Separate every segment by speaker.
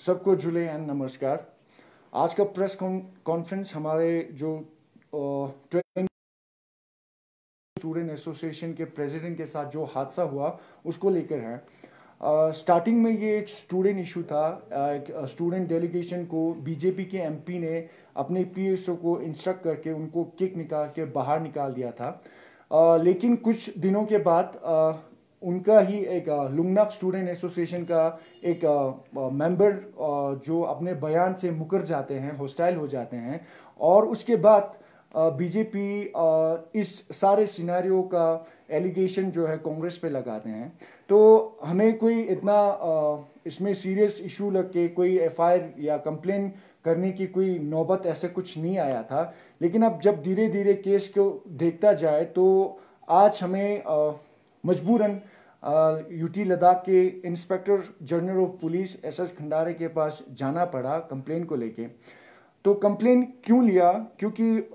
Speaker 1: सबको जुले एंड नमस्कार। आज का प्रेस कॉन्फ्रेंस हमारे जो स्टूडेंट एसोसिएशन के प्रेसिडेंट के साथ जो हादसा हुआ उसको लेकर है। स्टार्टिंग में ये एक स्टूडेंट इशू था। एक स्टूडेंट डेलीगेशन को बीजेपी के एमपी ने अपने पीएसओ को इंस्ट्रक्ट करके उनको किक निकाल के बाहर निकाल दिया था। लेकिन कुछ दिनों के बाद उनका ही एक लुंगनाक स्टूडेंट एसोसिएशन का एक मेंबर जो अपने बयान से मुकर जाते हैं, हॉस्टाइल हो जाते हैं, और उसके बाद बीजेपी इस सारे सिनेरियो का एलिगेशन जो है कांग्रेस पे लगाते हैं। तो हमें कोई इतना इसमें सीरियस इशू लग के कोई एफआईआर या कंप्लेन करने की कोई नौबत ऐसे कुछ नहीं आया था। लेकिन अब जब धीरे धीरे केस को देखता जाए तो आज हमें मजबूरन यूटी लद्दाख के inspector general of police SS Khandare के पास जाना पड़ा कंप्लेन को लेके। तो कंप्लेन क्यों लिया? क्योंकि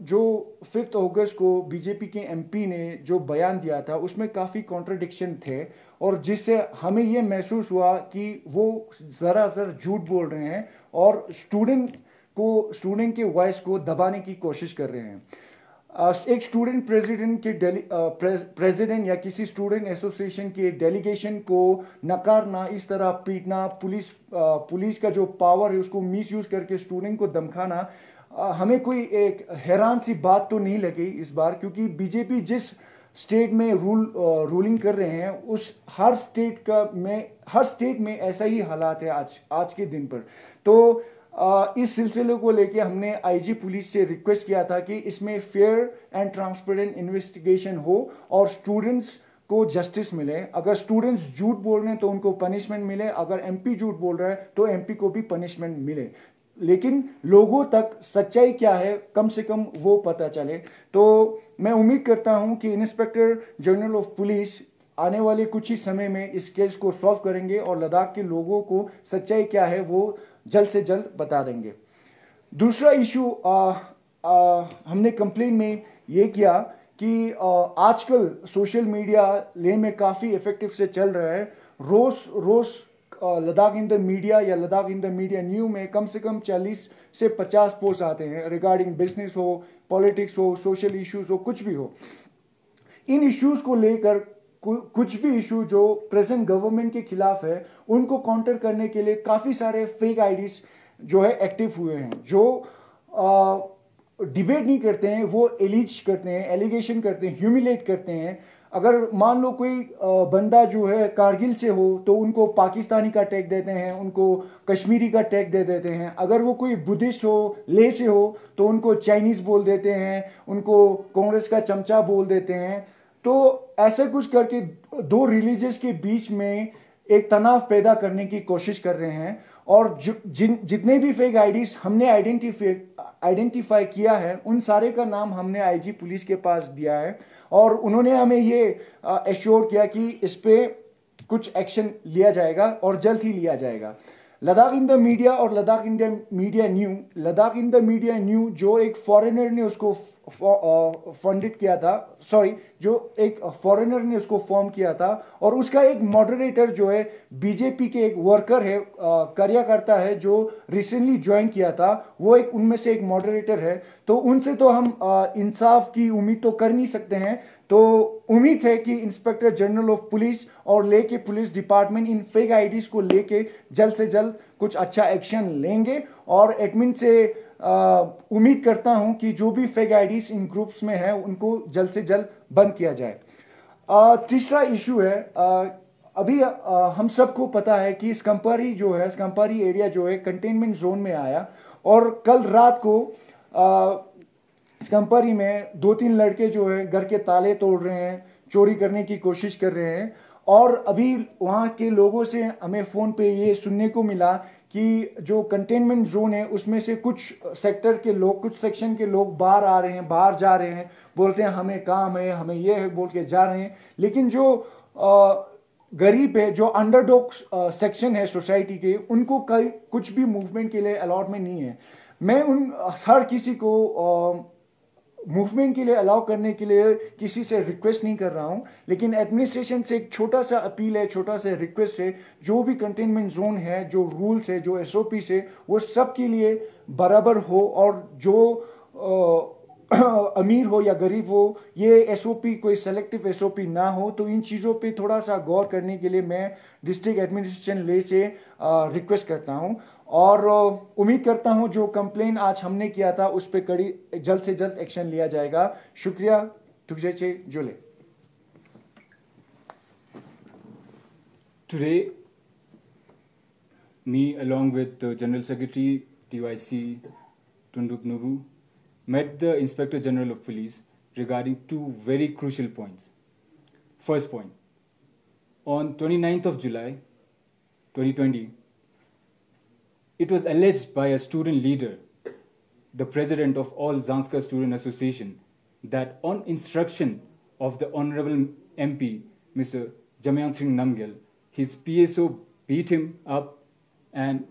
Speaker 1: जो 5 अगस्त को बीजेपी के एमपी ने जो बयान दिया था उसमें काफ़ी कॉन्ट्रडिक्शन थे, और जिससे हमें ये महसूस हुआ कि वो ज़रा झूठ बोल रहे हैं और स्टूडेंट के वॉइस को दबाने की कोशिश कर रहे हैं। एक स्टूडेंट प्रेसिडेंट या किसी स्टूडेंट एसोसिएशन के डेलीगेशन को नकारना, इस तरह पीटना, पुलिस का जो पावर है उसको मिस यूज करके स्टूडेंट को धमकाना, हमें कोई एक हैरान सी बात तो नहीं लगी इस बार। क्योंकि बीजेपी जिस स्टेट में रूलिंग कर रहे हैं उस हर स्टेट में ऐसा ही हालात है आज के दिन पर। तो इस सिलसिले को लेके हमने आईजी पुलिस से रिक्वेस्ट किया था कि इसमें फेयर एंड ट्रांसपेरेंट इन्वेस्टिगेशन हो और स्टूडेंट्स को जस्टिस मिले। अगर स्टूडेंट्स झूठ बोल रहे हैं तो उनको पनिशमेंट मिले, अगर एमपी झूठ बोल रहा है तो एमपी को भी पनिशमेंट मिले, लेकिन लोगों तक सच्चाई क्या है कम से कम वो पता चले। तो मैं उम्मीद करता हूं कि इंस्पेक्टर जनरल ऑफ पुलिस आने वाले कुछ ही समय में इस केस को सॉल्व करेंगे और लद्दाख के लोगों को सच्चाई क्या है वो जल्द से जल्द बता देंगे। दूसरा इशू हमने कंप्लेन में ये किया कि आजकल सोशल मीडिया ले में काफ़ी इफेक्टिव से चल रहा है। रोज लद्दाख इन द मीडिया या Ladakh in the media new में कम से कम 40 से 50 पोस्ट आते हैं रिगार्डिंग बिजनेस हो, पॉलिटिक्स हो, सोशल इश्यूज हो, कुछ भी हो। इन इश्यूज को लेकर कुछ भी इशू जो प्रेजेंट गवर्नमेंट के खिलाफ है उनको काउंटर करने के लिए काफ़ी सारे फेक आईडीज जो है एक्टिव हुए हैं, जो डिबेट नहीं करते हैं, वो एलिज करते हैं, एलिगेशन करते हैं, ह्यूमिलेट करते हैं। अगर मान लो कोई बंदा जो है कारगिल से हो तो उनको पाकिस्तानी का टैग देते हैं, उनको कश्मीरी का टैग दे देते हैं। अगर वो कोई बुद्धिस्ट हो, ले से हो, तो उनको चाइनीज बोल देते हैं, उनको कांग्रेस का चमचा बोल देते हैं। तो ऐसे कुछ करके दो रिलीजियस के बीच में एक तनाव पैदा करने की कोशिश कर रहे हैं। और जितने भी फेक आईडीज हमने आइडेंटिफाई किया है उन सारे का नाम हमने आईजी पुलिस के पास दिया है, और उन्होंने हमें ये एश्योर किया कि इस पे कुछ एक्शन लिया जाएगा और जल्द ही लिया जाएगा। लद्दाख इन द मीडिया और Ladakh in the media new जो एक फॉरेनर ने उसको फंडेड किया था, जो एक फॉरेनर ने उसको फॉर्म किया था, और उसका एक मॉडरेटर जो है बीजेपी के एक वर्कर है, कार्यकर्ता है जो रिसेंटली ज्वाइन किया था, वो एक उनमें से एक मॉडरेटर है। तो उनसे तो हम इंसाफ की उम्मीद तो कर नहीं सकते हैं। तो उम्मीद है कि इंस्पेक्टर जनरल ऑफ पुलिस और लेके पुलिस डिपार्टमेंट इन फेक आईडीज को लेके जल्द से जल्द कुछ अच्छा एक्शन लेंगे, और एडमिन से उम्मीद करता हूं कि जो भी फेक आईडीज इन ग्रुप्स में है उनको जल्द से जल्द बंद किया जाए। तीसरा इशू है, अभी हम सबको पता है कि स्कम्पारी एरिया जो है कंटेनमेंट जोन में आया, और कल रात को स्कम्पारी में 2-3 लड़के जो है घर के ताले तोड़ रहे हैं, चोरी करने की कोशिश कर रहे हैं। और अभी वहाँ के लोगों से हमें फ़ोन पे ये सुनने को मिला कि जो कंटेनमेंट जोन है उसमें से कुछ सेक्टर के लोग, कुछ सेक्शन के लोग बाहर आ रहे हैं, बाहर जा रहे हैं, बोलते हैं हमें काम है, हमें ये है बोल के जा रहे हैं। लेकिन जो गरीब है, जो अंडरडॉग सेक्शन है सोसाइटी के, उनको कुछ भी मूवमेंट के लिए अलॉटमेंट नहीं है। मैं उन हर किसी को मूवमेंट के लिए अलाउ करने के लिए किसी से रिक्वेस्ट नहीं कर रहा हूं, लेकिन एडमिनिस्ट्रेशन से एक छोटा सा अपील है, छोटा सा रिक्वेस्ट है, जो भी कंटेनमेंट जोन है, जो रूल्स है, जो एसओपी है, वो सब के लिए बराबर हो, और जो अमीर हो या गरीब हो, ये एसओपी कोई सेलेक्टिव एसओपी ना हो। तो इन चीज़ों पे थोड़ा सा गौर करने के लिए मैं डिस्ट्रिक्ट एडमिनिस्ट्रेशन ले से रिक्वेस्ट करता हूं, और उम्मीद करता हूं जो कंप्लेन आज हमने किया था उस पर कड़ी जल्द से जल्द एक्शन लिया जाएगा। शुक्रिया। तुझे जोले।
Speaker 2: Today, me along with the General Secretary TYC Tunduk Nubu met the Inspector General of Police regarding two very crucial points. First point, on 29th of July 2020, it was alleged by a student leader, the president of all Zanskar Student Association, that on instruction of the Honorable MP, Mr. Jamyan Singh Namgyal, his PSO beat him up, and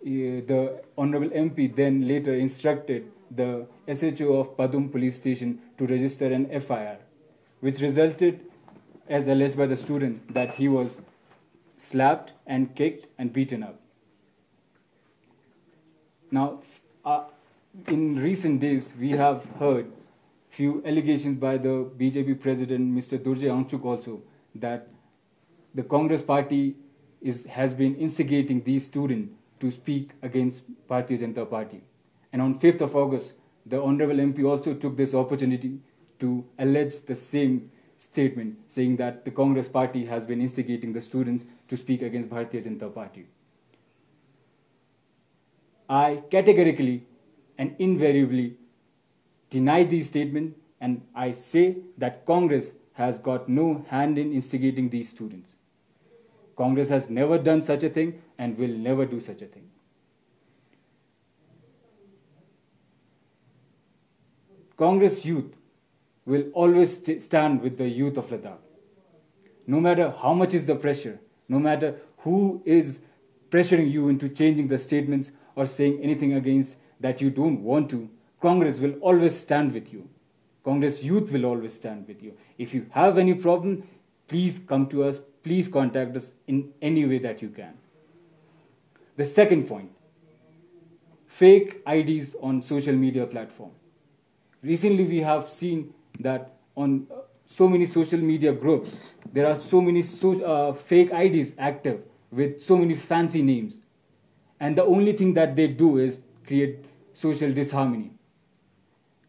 Speaker 2: the Honorable MP then later instructed the SHO of Padum Police Station to register an FIR, which resulted, as alleged by the student, that he was slapped and kicked and beaten up. Now, in recent days, we have heard few allegations by the BJP president, Mr. Durjay Angchuk, also, that the Congress party has been instigating these students to speak against Bharatiya Janata Party. And on 5th of August, the Honorable MP also took this opportunity to allege the same statement, saying that the Congress party has been instigating the students to speak against Bharatiya Janata Party. I categorically and invariably deny these statements, and I say that Congress has got no hand in instigating these students. Congress has never done such a thing and will never do such a thing. Congress youth will always stand with the youth of Ladakh. No matter how much is the pressure, no matter who is pressuring you into changing the statements or saying anything against that you don't want to, Congress will always stand with you. Congress youth will always stand with you. If you have any problem, please come to us. Please contact us in any way that you can. The second point, fake IDs on social media platform. Recently, we have seen that on so many social media groups, there are so many fake IDs active with so many fancy names. And the only thing that they do is create social disharmony.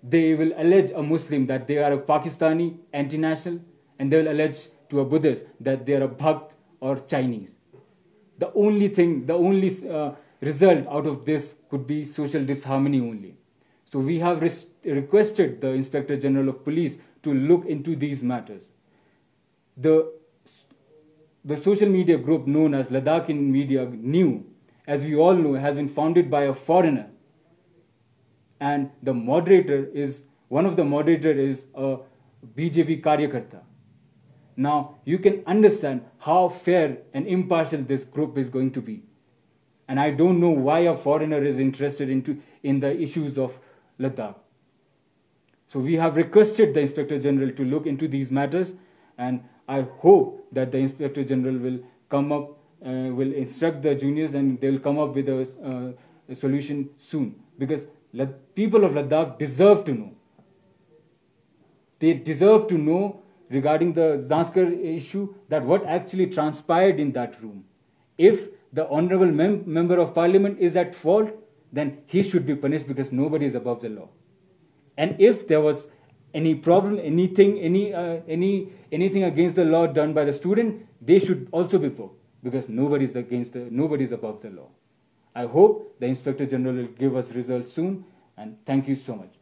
Speaker 2: They will allege a Muslim that they are a Pakistani, anti-national, and they will allege to a Buddhist that they are a Bhakt or Chinese. The only result out of this could be social disharmony only. So we have requested the Inspector General of Police to look into these matters. The social media group known as Ladakh Media New, as we all know, has been founded by a foreigner. And the moderator is, one of the moderators is a BJP Karyakarta. Now, you can understand how fair and impartial this group is going to be. And I don't know why a foreigner is interested in the issues of Ladakh. So we have requested the Inspector General to look into these matters, and I hope that the Inspector General will come up, will instruct the juniors, and they will come up with a solution soon. Because people of Ladakh deserve to know. They deserve to know regarding the Zanskar issue, that what actually transpired in that room. If the Honorable Member of Parliament is at fault, then he should be punished, because nobody is above the law. And if there was any problem, anything against the law done by the student, they should also be poked, because nobody is above the law. I hope the Inspector General will give us results soon, and thank you so much.